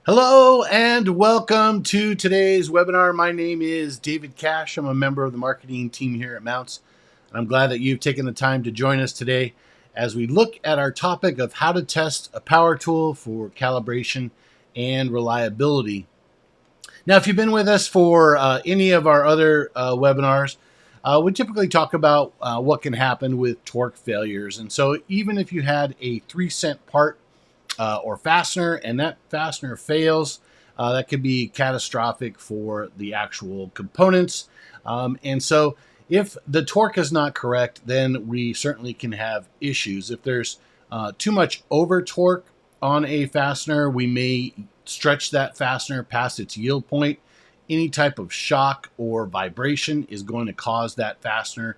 Hello and welcome to today's webinar. My name is David Cash. I'm a member of the marketing team here at Mountz, and I'm glad that you've taken the time to join us today as we look at our topic of how to test a power tool for calibration and reliability. Now, if you've been with us for any of our other webinars, we typically talk about what can happen with torque failures. And so even if you had a 3-cent part or fastener, and that fastener fails, that could be catastrophic for the actual components. And so if the torque is not correct, then we certainly can have issues. If there's too much over torque on a fastener, we may stretch that fastener past its yield point. Any type of shock or vibration is going to cause that fastener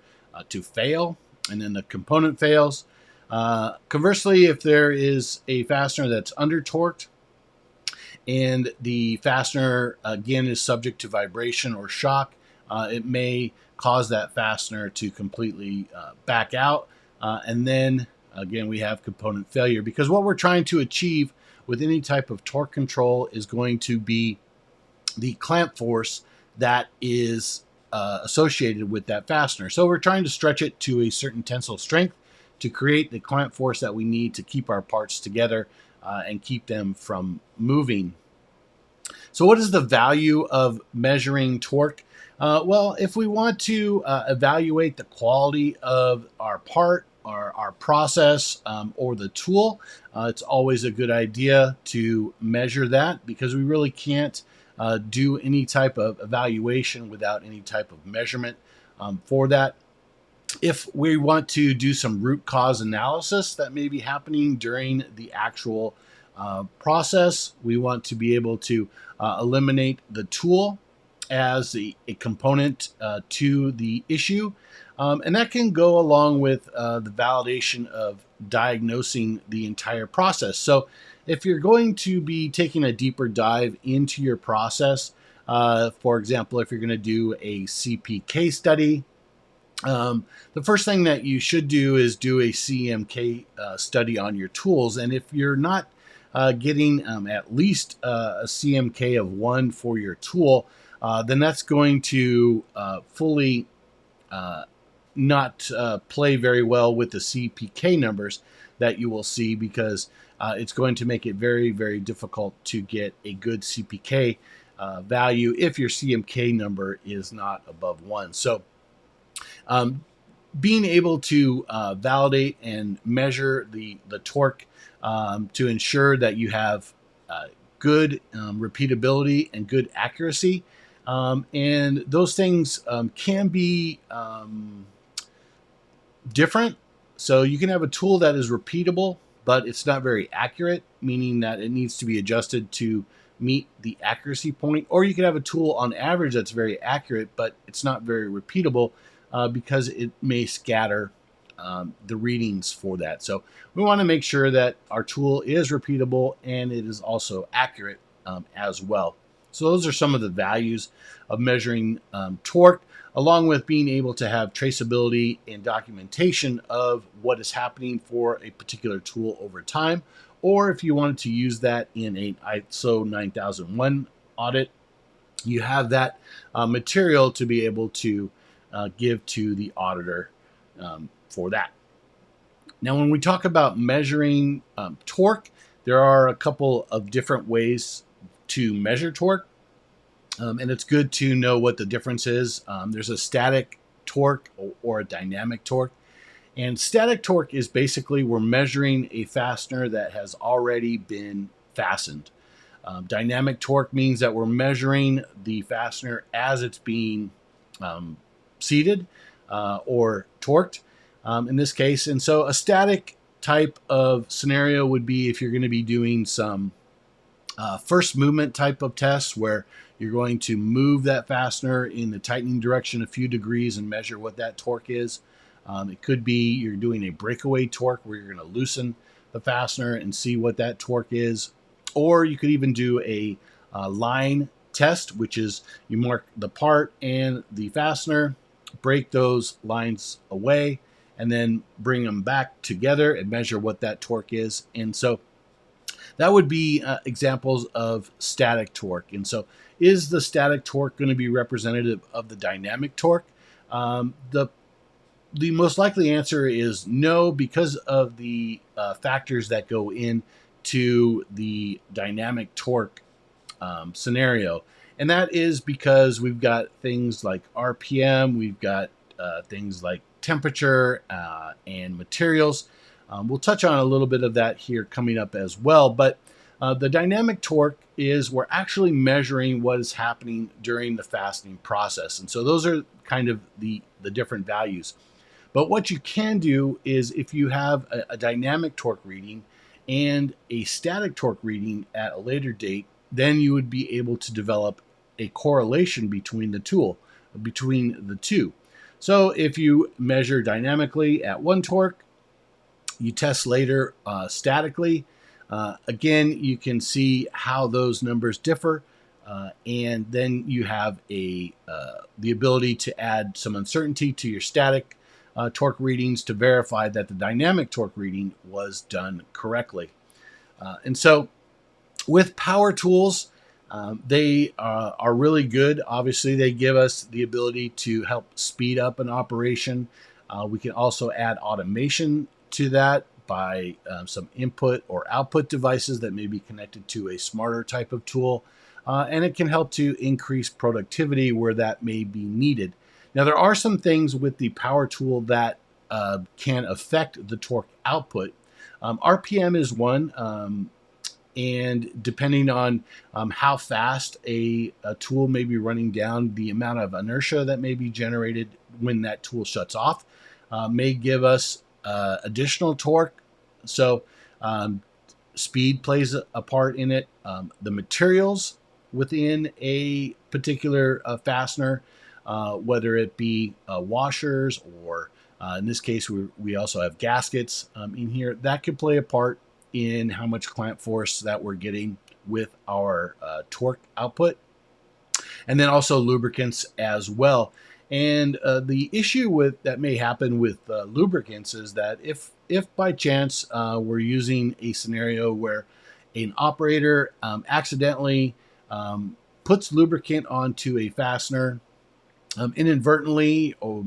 to fail, and then the component fails. Conversely, if there is a fastener that's under torqued and the fastener again is subject to vibration or shock, it may cause that fastener to completely back out. And then again, we have component failure, because what we're trying to achieve with any type of torque control is going to be the clamp force that is associated with that fastener. So we're trying to stretch it to a certain tensile strength to create the clamp force that we need to keep our parts together and keep them from moving. So what is the value of measuring torque? Well, if we want to evaluate the quality of our part, our process, or the tool, it's always a good idea to measure that, because we really can't do any type of evaluation without any type of measurement for that. If we want to do some root cause analysis that may be happening during the actual process, we want to be able to eliminate the tool as a component to the issue. And that can go along with the validation of diagnosing the entire process. So if you're going to be taking a deeper dive into your process, for example, if you're going to do a CPK study, the first thing that you should do is do a CMK study on your tools. And if you're not getting at least a CMK of 1 for your tool, then that's going to fully not play very well with the CPK numbers that you will see, because it's going to make it very, very difficult to get a good CPK value if your CMK number is not above 1. So being able to validate and measure the torque to ensure that you have good repeatability and good accuracy. And those things can be different. So you can have a tool that is repeatable, but it's not very accurate, meaning that it needs to be adjusted to meet the accuracy point. Or you can have a tool on average that's very accurate, but it's not very repeatable because it may scatter the readings for that. So we want to make sure that our tool is repeatable and it is also accurate as well. So those are some of the values of measuring torque, along with being able to have traceability and documentation of what is happening for a particular tool over time. Or if you wanted to use that in an ISO 9001 audit, you have that material to be able to give to the auditor for that. Now, when we talk about measuring torque, there are a couple of different ways to measure torque. And it's good to know what the difference is. There's a static torque or a dynamic torque. And static torque is basically we're measuring a fastener that has already been fastened. Dynamic torque means that we're measuring the fastener as it's being seated or torqued in this case. And so a static type of scenario would be if you're going to be doing some first movement type of tests, where you're going to move that fastener in the tightening direction a few degrees and measure what that torque is. It could be you're doing a breakaway torque where you're going to loosen the fastener and see what that torque is. Or you could even do a line test, which is you mark the part and the fastener, break those lines away, and then bring them back together and measure what that torque is. And so That would be examples of static torque. And so, is the static torque going to be representative of the dynamic torque? The most likely answer is no, because of the factors that go into the dynamic torque scenario. And that is because we've got things like RPM, we've got things like temperature and materials. We'll touch on a little bit of that here coming up as well. But the dynamic torque is we're actually measuring what is happening during the fastening process. And so those are kind of the different values. But what you can do is if you have a dynamic torque reading and a static torque reading at a later date, then you would be able to develop a correlation between the two. So if you measure dynamically at one torque, you test later statically. Again, you can see how those numbers differ, and then you have the ability to add some uncertainty to your static torque readings to verify that the dynamic torque reading was done correctly. And so with power tools, they are really good. Obviously, they give us the ability to help speed up an operation. We can also add automation to that by some input or output devices that may be connected to a smarter type of tool. And it can help to increase productivity where that may be needed. Now, there are some things with the power tool that can affect the torque output. RPM is one, and depending on how fast a tool may be running down, the amount of inertia that may be generated when that tool shuts off may give us additional torque. So speed plays a part in it. The materials within a particular fastener, whether it be washers or in this case, we also have gaskets in here, that could play a part in how much clamp force that we're getting with our torque output. And then also lubricants as well. And the issue that may happen with lubricants is that if by chance we're using a scenario where an operator accidentally puts lubricant onto a fastener inadvertently or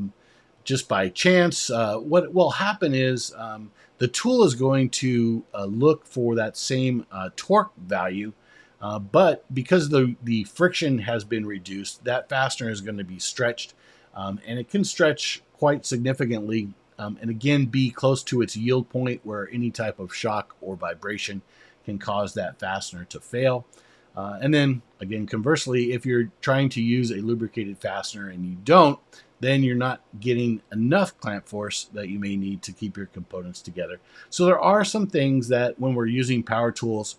just by chance, what will happen is the tool is going to look for that same torque value, but because the friction has been reduced, that fastener is going to be stretched, and it can stretch quite significantly, and again be close to its yield point where any type of shock or vibration can cause that fastener to fail. And then again, conversely, if you're trying to use a lubricated fastener and you don't, then you're not getting enough clamp force that you may need to keep your components together. So there are some things that when we're using power tools,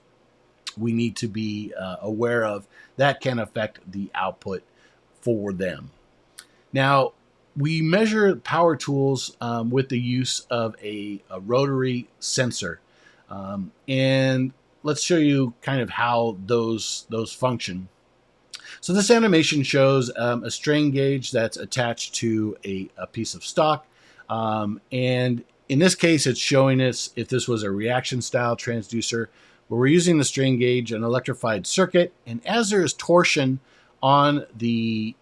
we need to be aware of that can affect the output for them. Now, we measure power tools with the use of a rotary sensor. And let's show you kind of how those function. So this animation shows a strain gauge that's attached to a piece of stock. And in this case, it's showing us if this was a reaction style transducer, where we're using the strain gauge, an electrified circuit. And as there is torsion on the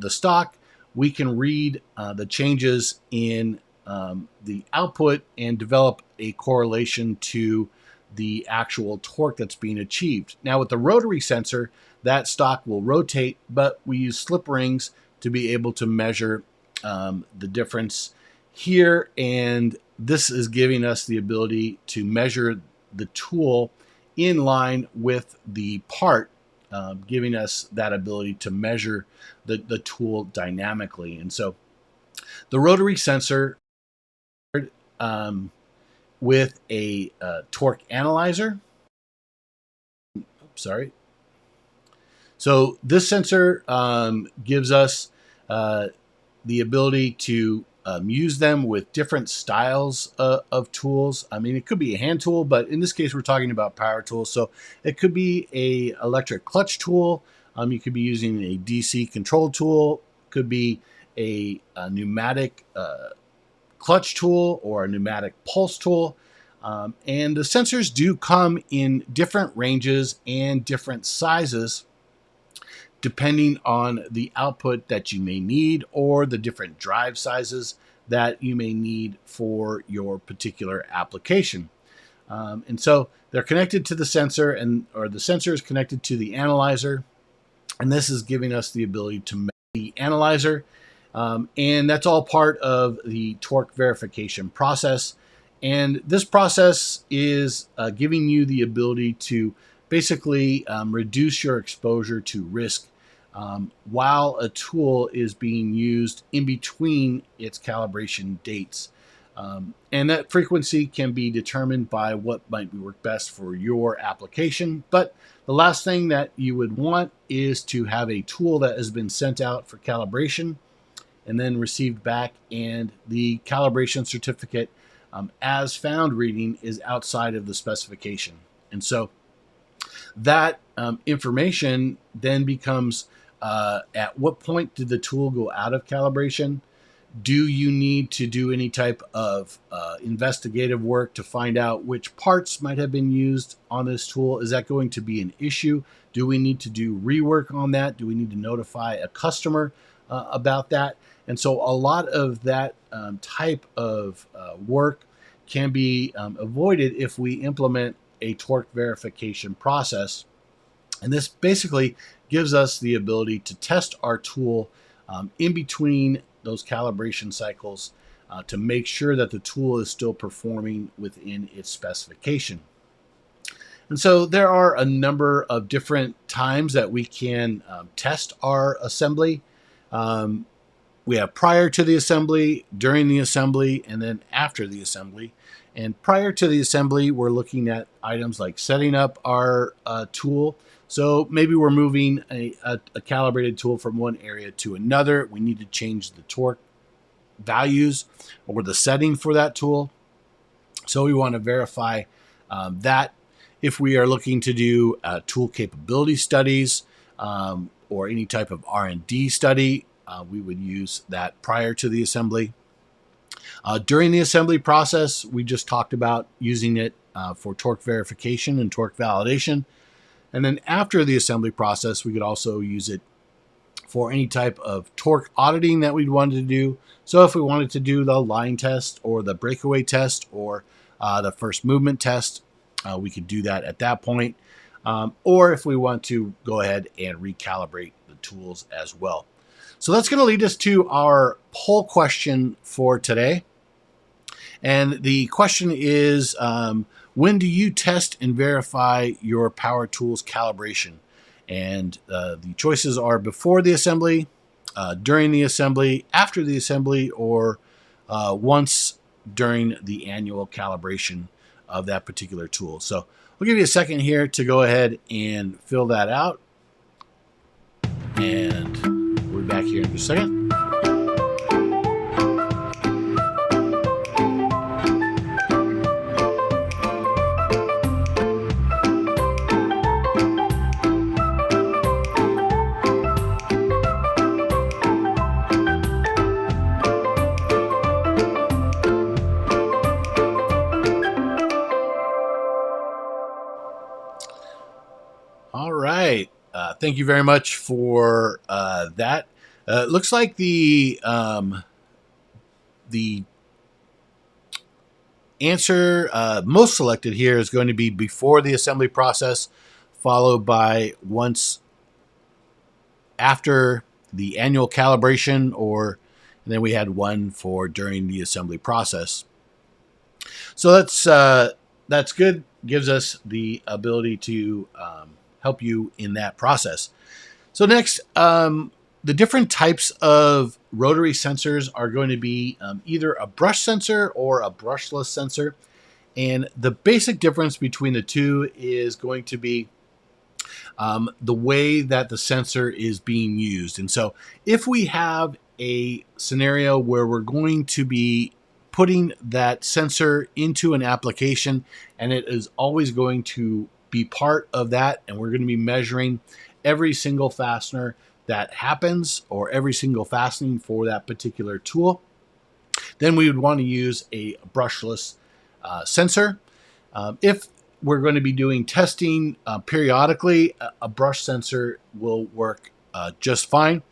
stock, we can read the changes in the output and develop a correlation to the actual torque that's being achieved. Now with the rotary sensor, that stock will rotate, but we use slip rings to be able to measure the difference here. And this is giving us the ability to measure the tool in line with the part, giving us that ability to measure the tool dynamically. And so the rotary sensor with a torque analyzer. So this sensor gives us the ability to use them with different styles of tools. I mean, it could be a hand tool, but in this case, we're talking about power tools. So it could be a electric clutch tool. You could be using a DC control tool. Could be a pneumatic clutch tool or a pneumatic pulse tool. And the sensors do come in different ranges and different sizes depending on the output that you may need or the different drive sizes that you may need for your particular application. And so they're connected to the sensor, or the sensor is connected to the analyzer, and this is giving us the ability to measure the analyzer. And that's all part of the torque verification process. And this process is giving you the ability to basically reduce your exposure to risk while a tool is being used in between its calibration dates. And that frequency can be determined by what might work best for your application. But the last thing that you would want is to have a tool that has been sent out for calibration and then received back, and the calibration certificate as found reading is outside of the specification. And so that information then becomes at what point did the tool go out of calibration? Do you need to do any type of investigative work to find out which parts might have been used on this tool? Is that going to be an issue? Do we need to do rework on that? Do we need to notify a customer about that? And so a lot of that type of work can be avoided if we implement a torque verification process. And this basically gives us the ability to test our tool in between those calibration cycles to make sure that the tool is still performing within its specification. And so there are a number of different times that we can test our assembly. We have prior to the assembly, during the assembly, and then after the assembly. And prior to the assembly, we're looking at items like setting up our tool. So maybe we're moving a calibrated tool from one area to another. We need to change the torque values or the setting for that tool. So we want to verify that. If we are looking to do tool capability studies or any type of R&D study, we would use that prior to the assembly. During the assembly process, we just talked about using it for torque verification and torque validation. And then after the assembly process, we could also use it for any type of torque auditing that we'd wanted to do. So if we wanted to do the line test or the breakaway test or the first movement test, we could do that at that point. Or if we want to go ahead and recalibrate the tools as well. So that's going to lead us to our poll question for today. And the question is, when do you test and verify your power tools calibration? And the choices are before the assembly, during the assembly, after the assembly, or once during the annual calibration of that particular tool. So we'll give you a second here to go ahead and fill that out. And we'll be back here in just a second. All right. Thank you very much for that. It looks like the answer most selected here is going to be before the assembly process, followed by once after the annual calibration, and then we had one for during the assembly process. So that's good. Gives us the ability to help you in that process. So next, the different types of rotary sensors are going to be either a brush sensor or a brushless sensor. And the basic difference between the two is going to be the way that the sensor is being used. And so if we have a scenario where we're going to be putting that sensor into an application and it is always going to be part of that, and we're going to be measuring every single fastener that happens or every single fastening for that particular tool, then we would want to use a brushless sensor. If we're going to be doing testing periodically, a brush sensor will work just fine.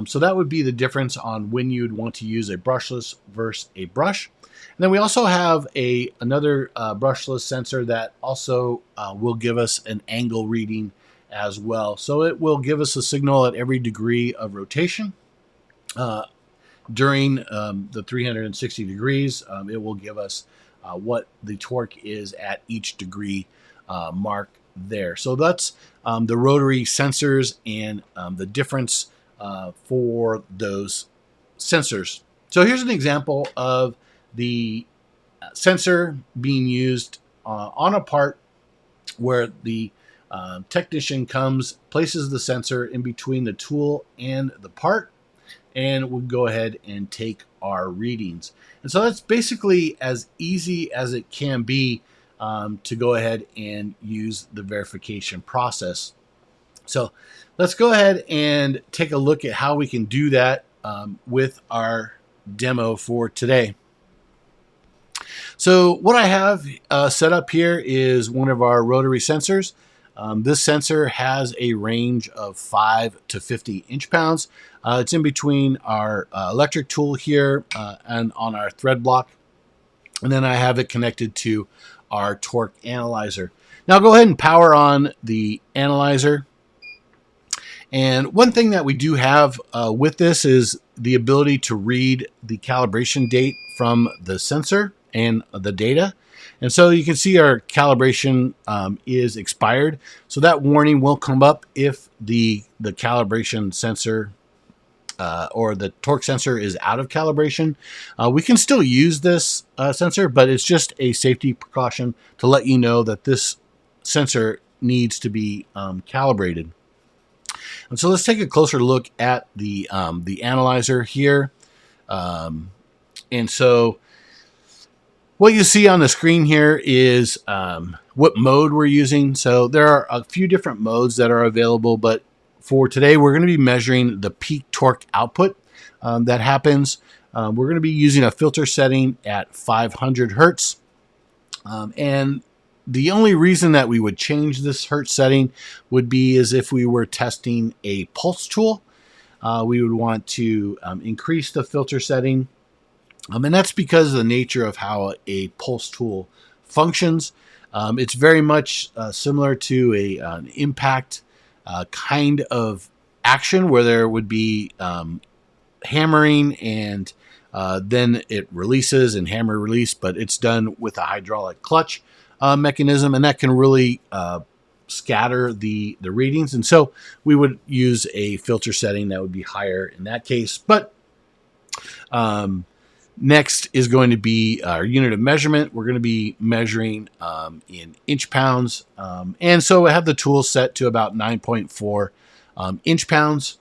So that would be the difference on when you'd want to use a brushless versus a brush. And then we also have another brushless sensor that also will give us an angle reading as well. So it will give us a signal at every degree of rotation. During the 360 degrees, it will give us what the torque is at each degree mark there. So that's the rotary sensors and the difference for those sensors. So here's an example of the sensor being used on a part where the technician comes, places the sensor in between the tool and the part, and we'll go ahead and take our readings. And so that's basically as easy as it can be to go ahead and use the verification process. So let's go ahead and take a look at how we can do that with our demo for today. So what I have set up here is one of our rotary sensors. This sensor has a range of 5 to 50 inch-pounds. It's in between our electric tool here and on our thread block. And then I have it connected to our torque analyzer. Now go ahead and power on the analyzer. And one thing that we do have with this is the ability to read the calibration date from the sensor and the data. And so you can see our calibration is expired. So that warning will come up if the calibration sensor or the torque sensor is out of calibration. We can still use this sensor, but it's just a safety precaution to let you know that this sensor needs to be calibrated. And so let's take a closer look at the analyzer here. And so what you see on the screen here is what mode we're using. So there are a few different modes that are available, but for today, we're going to be measuring the peak torque output that happens. We're going to be using a filter setting at 500 hertz. And the only reason that we would change this hertz setting would be as if we were testing a pulse tool. We would want to increase the filter setting. And that's because of the nature of how a pulse tool functions. It's very much similar to an impact kind of action where there would be hammering and then it releases and hammer release, but it's done with a hydraulic clutch mechanism, and that can really scatter the readings. And so we would use a filter setting that would be higher in that case. But next is going to be our unit of measurement. We're going to be measuring in inch-pounds. And so I have the tool set to about 9.4 inch-pounds.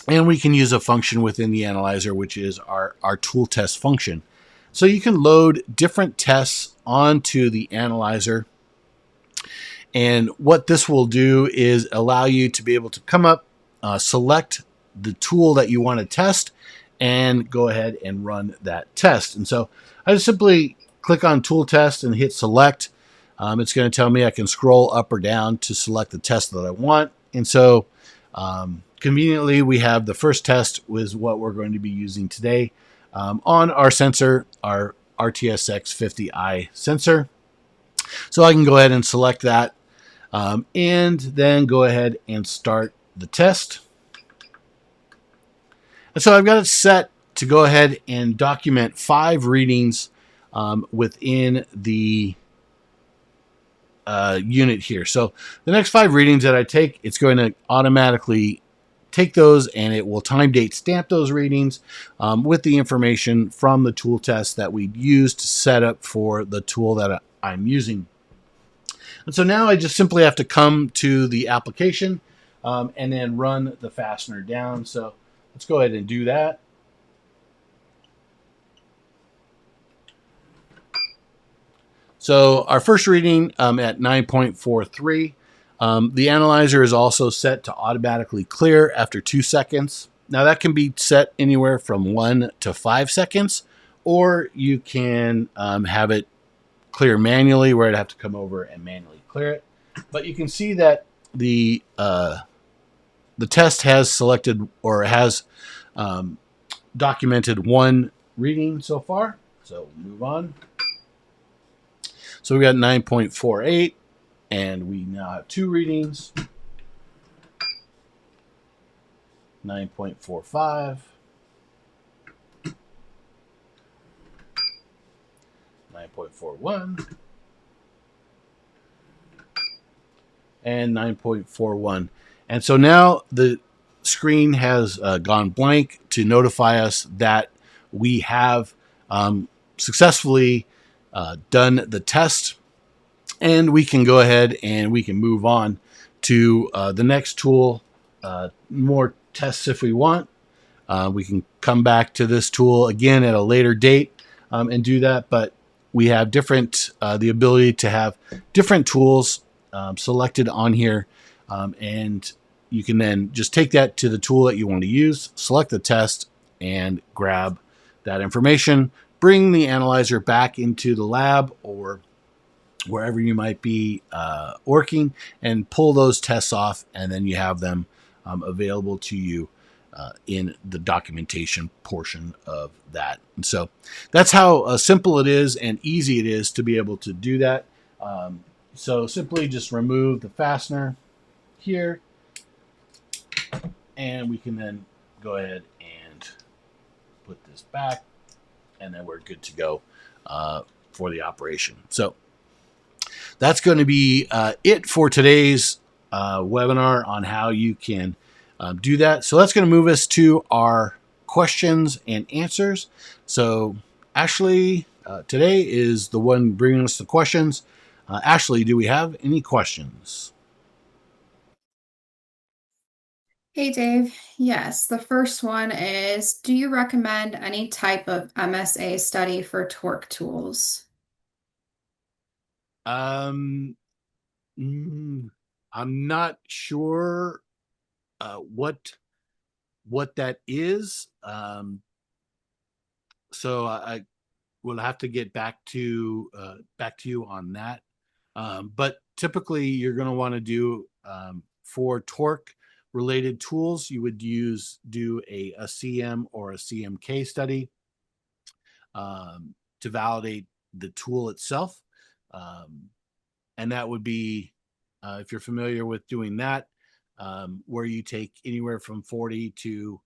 And we can use a function within the analyzer, which is our tool test function. So you can load different tests onto the analyzer. And what this will do is allow you to be able to come up, select the tool that you want to test, and go ahead and run that test. And so I just simply click on tool test and hit select. It's going to tell me I can scroll up or down to select the test that I want. And so conveniently, we have the first test was what we're going to be using today on our sensor, our RTSX50i sensor. So I can go ahead and select that and then go ahead and start the test. And so I've got it set to go ahead and document 5 readings within the unit here. So the next 5 readings that I take, it's going to automatically take those and it will time date stamp those readings with the information from the tool test that we used to set up for the tool that I'm using. And so now I just simply have to come to the application and then run the fastener down. So let's go ahead and do that. So our first reading at 9.43, the analyzer is also set to automatically clear after 2 seconds. Now that can be set anywhere from 1 to 5 seconds, or you can have it clear manually, where I'd have to come over and manually clear it. But you can see that the test has selected or has documented one reading so far. So move on. So we got 9.48, and we now have two readings. 9.45, 9.41, and 9.41. And so now the screen has gone blank to notify us that we have successfully done the test, and we can go ahead and we can move on to the next tool. More tests if we want. We can come back to this tool again at a later date and do that, but we have different, the ability to have different tools selected on here, and you can then just take that to the tool that you want to use, select the test, and grab that information, bring the analyzer back into the lab or wherever you might be working, and pull those tests off, and then you have them available to you in the documentation portion of that. And so that's how simple it is and easy it is to be able to do that. So simply just remove the fastener here, and we can then go ahead and put this back, and then we're good to go for the operation. So that's going to be it for today's webinar on how you can do that. So that's going to move us to our questions and answers. So Ashley today is the one bringing us the questions. Ashley, do we have any questions? Hey Dave, yes, the first one is, do you recommend any type of MSA study for torque tools? Um, I'm not sure what that is. So I will have to get back to you on that. But typically, you're going to want to do for torque related tools, you would do a CM or a CMK study to validate the tool itself. Um, and that would be, if you're familiar with doing that, where you take anywhere from 40 to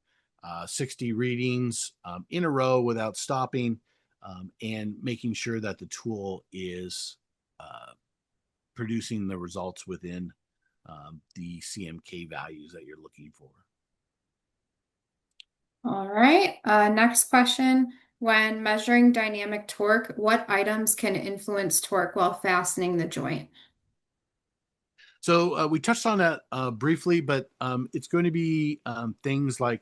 60 readings in a row without stopping, and making sure that the tool is producing the results within the CMK values that you're looking for. All right, next question. When measuring dynamic torque, what items can influence torque while fastening the joint? So we touched on that briefly, but it's going to be things like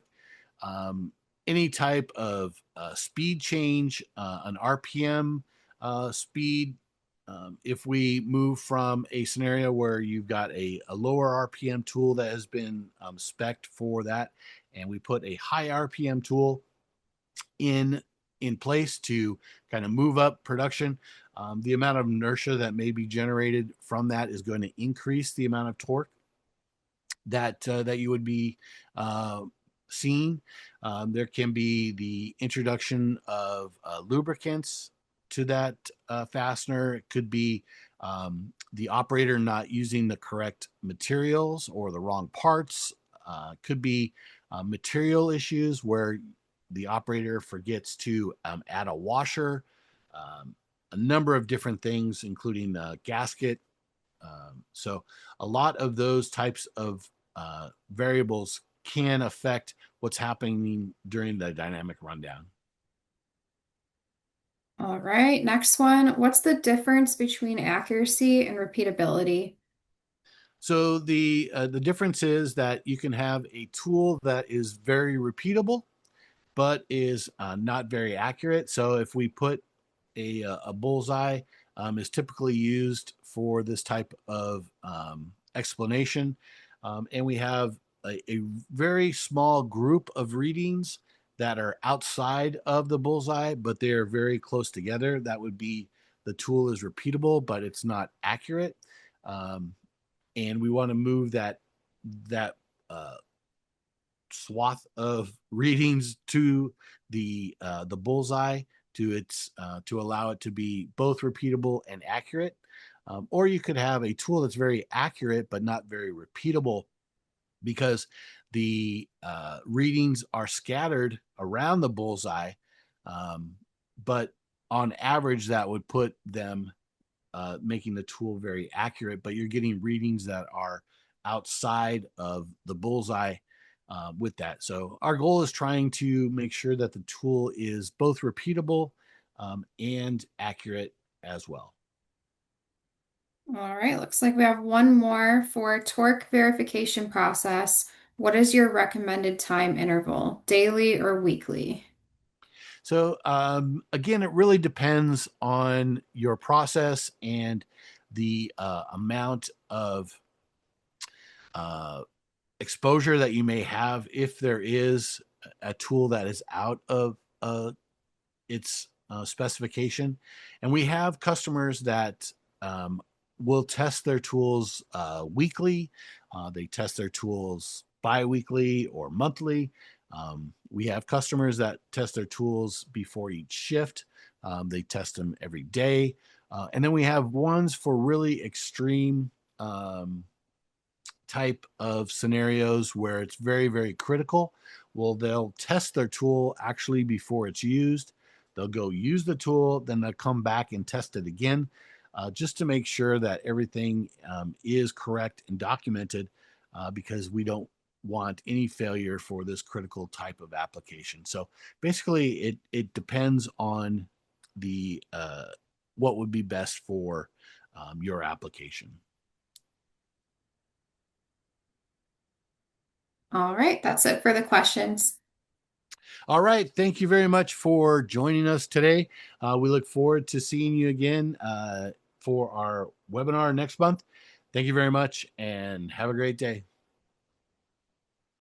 um, any type of speed change, an RPM speed. If we move from a scenario where you've got a lower RPM tool that has been spec'd for that, and we put a high RPM tool in place to kind of move up production, the amount of inertia that may be generated from that is going to increase the amount of torque that you would be seeing. There can be the introduction of lubricants to that fastener. It could be the operator not using the correct materials or the wrong parts. Could be material issues where the operator forgets to add a washer. A number of different things, including the gasket. So a lot of those types of variables can affect what's happening during the dynamic rundown. All right, next one. What's the difference between accuracy and repeatability? So the difference is that you can have a tool that is very repeatable, but is not very accurate. So if we put a bullseye, is typically used for this type of explanation, and we have a very small group of readings that are outside of the bullseye, but they are very close together. That would be the tool is repeatable, but it's not accurate. Um, and we want to move that uh, swath of readings to the bullseye to allow it to be both repeatable and accurate. Or you could have a tool that's very accurate but not very repeatable because the readings are scattered around the bullseye, um, but on average that would put them making the tool very accurate, but you're getting readings that are outside of the bullseye with that. So our goal is trying to make sure that the tool is both repeatable and accurate as well. All right, looks like we have one more for torque verification process. What is your recommended time interval, daily or weekly? So again, it really depends on your process and the amount of uh, exposure that you may have. If there is a tool that is out of its specification, and we have customers that will test their tools weekly, they test their tools bi-weekly or monthly. We have customers that test their tools before each shift. They test them every day. And then we have ones for really extreme type of scenarios where it's very, very critical. Well, they'll test their tool actually before it's used. They'll go use the tool, then they'll come back and test it again just to make sure that everything is correct and documented because we don't want any failure for this critical type of application. So basically, it depends on the what would be best for your application. All right, that's it for the questions. All right. Thank you very much for joining us today. We look forward to seeing you again for our webinar next month. Thank you very much and have a great day.